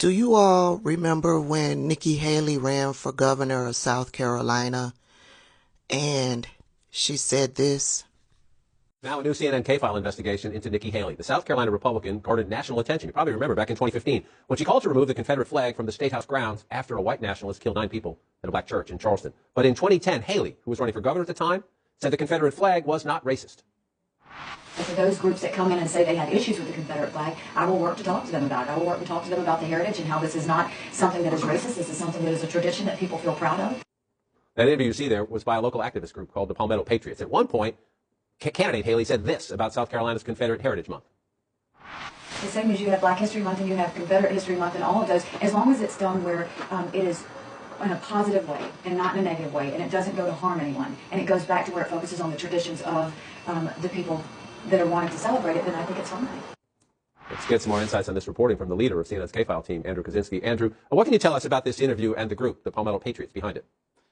Do you all remember when Nikki Haley ran for governor of South Carolina and she said this? Now, a new CNN K-file investigation into Nikki Haley. The South Carolina Republican garnered national attention. You probably remember back in 2015 when she called to remove the Confederate flag from the State House grounds after a white nationalist killed 9 people at a black church in Charleston. But in 2010, Haley, who was running for governor at the time, said the Confederate flag was not racist. And for those groups that come in and say they have issues with the Confederate flag, I will work to talk to them about it. I will work to talk to them about the heritage and how this is not something that is racist. This is something that is a tradition that people feel proud of. That interview you see there was by a local activist group called the Palmetto Patriots. At one point, candidate Haley said this about South Carolina's Confederate Heritage Month. The same as you have Black History Month and you have Confederate History Month and all of those, as long as it's done where it is in a positive way and not in a negative way, and it doesn't go to harm anyone, and it goes back to where it focuses on the traditions of the people that are wanting to celebrate it, then I think it's fine. Let's get some more insights on this reporting from the leader of CNN's K-File team, Andrew Kaczynski. Andrew, what can you tell us about this interview and the group, the Palmetto Patriots, behind it?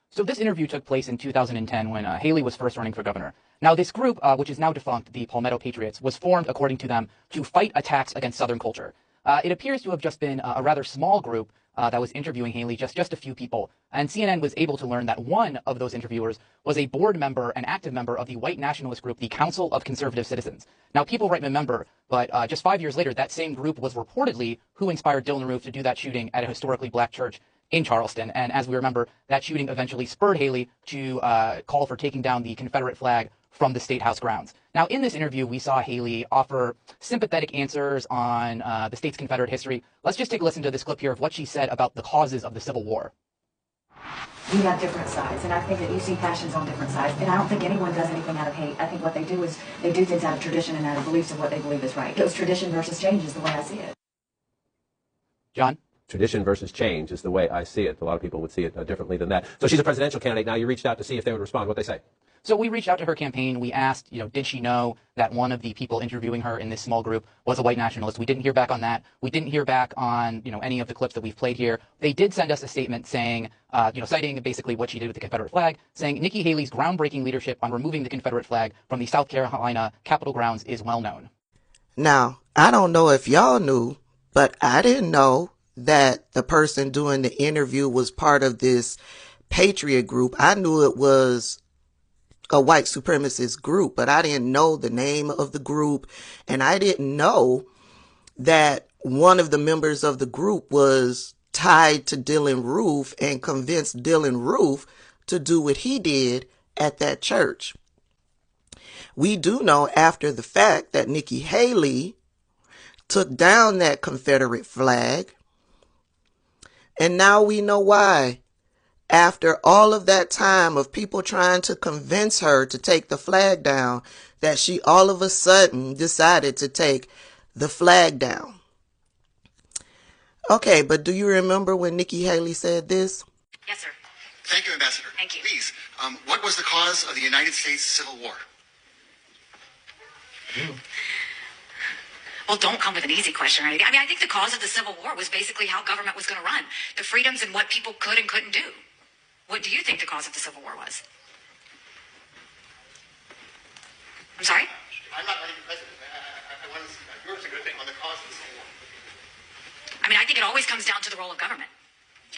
So this interview took place in 2010 when Haley was first running for governor. Now this group, which is now defunct, the Palmetto Patriots, was formed, according to them, to fight attacks against Southern culture. It appears to have just been a rather small group that was interviewing Haley, just a few people. And CNN was able to learn that one of those interviewers was a board member and active member of the white nationalist group, the Council of Conservative Citizens. Now, people might remember, but just 5 years later, that same group was reportedly who inspired Dylann Roof to do that shooting at a historically black church in Charleston. And as we remember, that shooting eventually spurred Haley to call for taking down the Confederate flag from the State House grounds. Now, in this interview, we saw Haley offer sympathetic answers on the state's Confederate history. Let's just take a listen to this clip here of what she said about the causes of the Civil War. You have different sides, and I think that you see passions on different sides, and I don't think anyone does anything out of hate. I think what they do is they do things out of tradition and out of beliefs of what they believe is right. It goes tradition versus change is the way I see it. John? Tradition versus change is the way I see it. A lot of people would see it differently than that. So she's a presidential candidate. Now you reached out to see if they would respond. What they say? So we reached out to her campaign. We asked, did she know that one of the people interviewing her in this small group was a white nationalist? We didn't hear back on that. We didn't hear back on, any of the clips that we've played here. They did send us a statement saying, citing basically what she did with the Confederate flag, saying Nikki Haley's groundbreaking leadership on removing the Confederate flag from the South Carolina Capitol grounds is well known. Now, I don't know if y'all knew, but I didn't know that the person doing the interview was part of this patriot group. I knew it was a white supremacist group, but I didn't know the name of the group. And I didn't know that one of the members of the group was tied to Dylann Roof and convinced Dylann Roof to do what he did at that church. We do know after the fact that Nikki Haley took down that Confederate flag. And now we know why. After all of that time of people trying to convince her to take the flag down, that she all of a sudden decided to take the flag down. Okay, but do you remember when Nikki Haley said this? Yes, sir. Thank you, Ambassador. Thank you. Please, what was the cause of the United States Civil War? Well, don't come with an easy question or anything. I think the cause of the Civil War was basically how government was going to run, the freedoms and what people could and couldn't do. What do you think the cause of the Civil War was? I'm sorry? I'm not running for president. I want to see yours a good thing on the cause of the Civil War. I think it always comes down to the role of government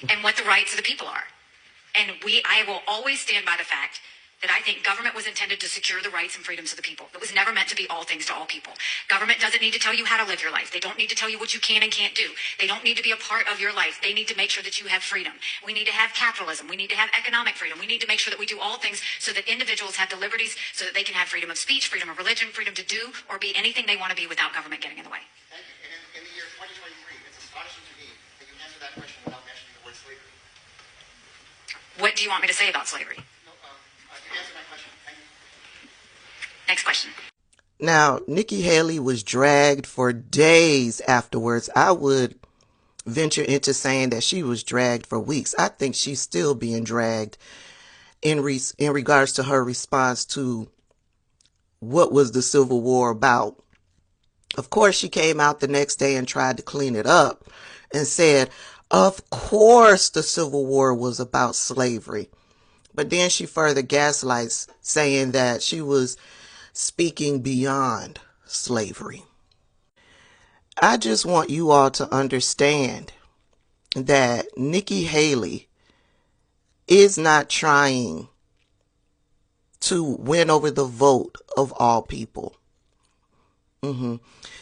and what the rights of the people are. And I will always stand by the fact that I think government was intended to secure the rights and freedoms of the people. It was never meant to be all things to all people. Government doesn't need to tell you how to live your life. They don't need to tell you what you can and can't do. They don't need to be a part of your life. They need to make sure that you have freedom. We need to have capitalism. We need to have economic freedom. We need to make sure that we do all things so that individuals have the liberties so that they can have freedom of speech, freedom of religion, freedom to do or be anything they want to be without government getting in the way. Thank you. And in the year 2023, it's astonishing to me that you answer that question without mentioning the word slavery. What do you want me to say about slavery? You answered my question. Thank you. Next question. Now, Nikki Haley was dragged for days afterwards. I would venture into saying that she was dragged for weeks. I think she's still being dragged in regards to her response to what was the Civil War about. Of course, she came out the next day and tried to clean it up and said, of course, the Civil War was about slavery. But then she further gaslights, saying that she was speaking beyond slavery. I just want you all to understand that Nikki Haley is not trying to win over the vote of all people.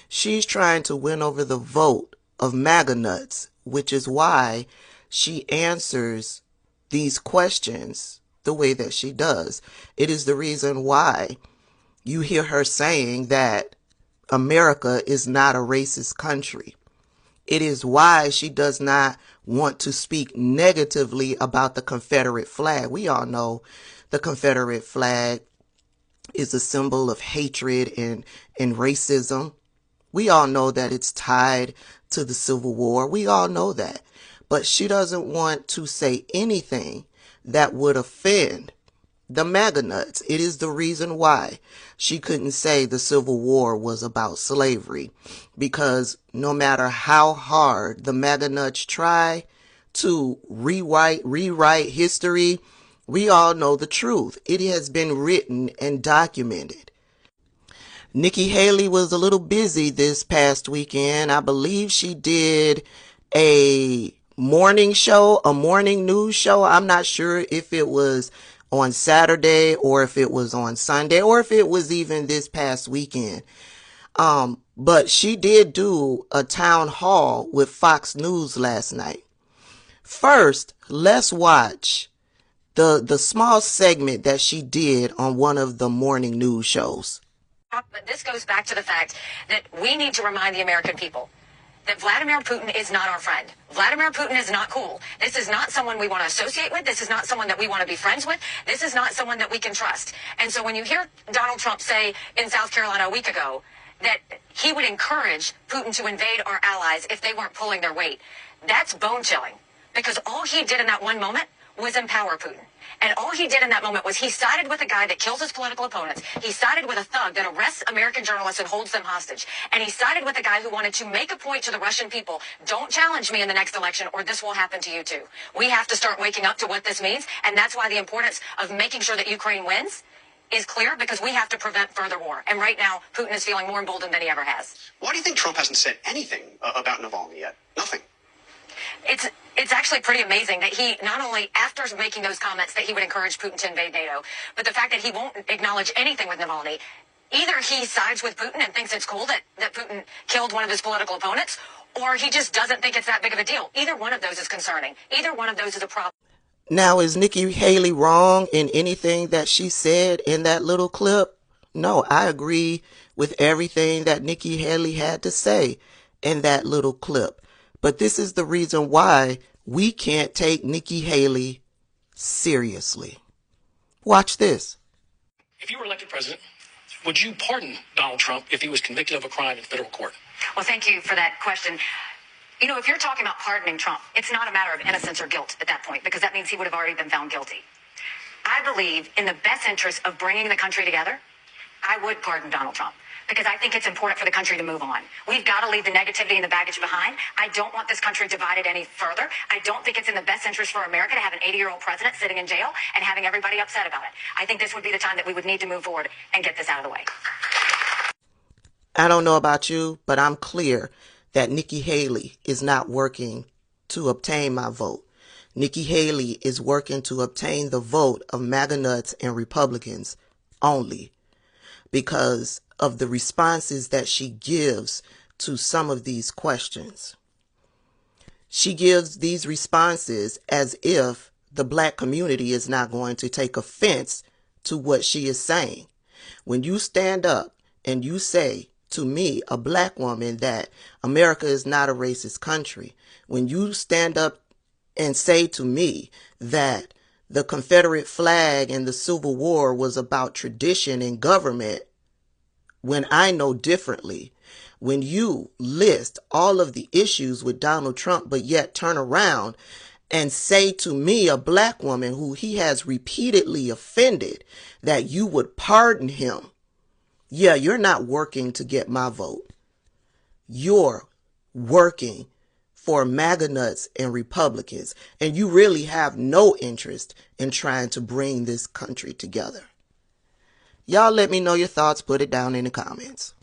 She's trying to win over the vote of MAGA nuts, which is why she answers these questions the way that she does. It is the reason why you hear her saying that America is not a racist country. It is why she does not want to speak negatively about the Confederate flag. We all know the Confederate flag is a symbol of hatred and racism. We all know that it's tied to the Civil War. We all know that. But she doesn't want to say anything that would offend the MAGA nuts. It is the reason why she couldn't say the Civil War was about slavery, because no matter how hard the MAGA nuts try to rewrite history, we all know the truth. It has been written and documented. Nikki Haley was a little busy this past weekend. I believe she did a morning show, a morning news show. I'm not sure if it was on Saturday or if it was on Sunday or if it was even this past weekend. But she did do a town hall with Fox News last night. First, let's watch the small segment that she did on one of the morning news shows. But this goes back to the fact that we need to remind the American people that Vladimir Putin is not our friend. Vladimir Putin is not cool. This is not someone we want to associate with. This is not someone that we want to be friends with. This is not someone that we can trust. And so when you hear Donald Trump say in South Carolina a week ago that he would encourage Putin to invade our allies if they weren't pulling their weight, that's bone-chilling. Because all he did in that one moment was empower Putin. And all he did in that moment was he sided with a guy that kills his political opponents. He sided with a thug that arrests American journalists and holds them hostage. And he sided with a guy who wanted to make a point to the Russian people, don't challenge me in the next election or this will happen to you too. We have to start waking up to what this means. And that's why the importance of making sure that Ukraine wins is clear, because we have to prevent further war. And right now, Putin is feeling more emboldened than he ever has. Why do you think Trump hasn't said anything about Navalny yet? Nothing. It's actually pretty amazing that he, not only after making those comments that he would encourage Putin to invade NATO, but the fact that he won't acknowledge anything with Navalny. Either he sides with Putin and thinks it's cool that Putin killed one of his political opponents, or he just doesn't think it's that big of a deal. Either one of those is concerning. Either one of those is a problem. Now, is Nikki Haley wrong in anything that she said in that little clip? No, I agree with everything that Nikki Haley had to say in that little clip. But this is the reason why we can't take Nikki Haley seriously. Watch this. If you were elected president, would you pardon Donald Trump if he was convicted of a crime in federal court? Well, thank you for that question. You know, if you're talking about pardoning Trump, it's not a matter of innocence or guilt at that point, because that means he would have already been found guilty. I believe in the best interest of bringing the country together, I would pardon Donald Trump, because I think it's important for the country to move on. We've got to leave the negativity and the baggage behind. I don't want this country divided any further. I don't think it's in the best interest for America to have an 80-year-old president sitting in jail and having everybody upset about it. I think this would be the time that we would need to move forward and get this out of the way. I don't know about you, but I'm clear that Nikki Haley is not working to obtain my vote. Nikki Haley is working to obtain the vote of MAGA nuts and Republicans only, because of the responses that she gives to some of these questions. She gives these responses as if the black community is not going to take offense to what she is saying. When you stand up and you say to me, a black woman, that America is not a racist country, when you stand up and say to me that the Confederate flag and the Civil War was about tradition and government, when I know differently, when you list all of the issues with Donald Trump, but yet turn around and say to me, a black woman who he has repeatedly offended, that you would pardon him, yeah, you're not working to get my vote. You're working for MAGA nuts and Republicans, and you really have no interest in trying to bring this country together. Y'all let me know your thoughts. Put it down in the comments.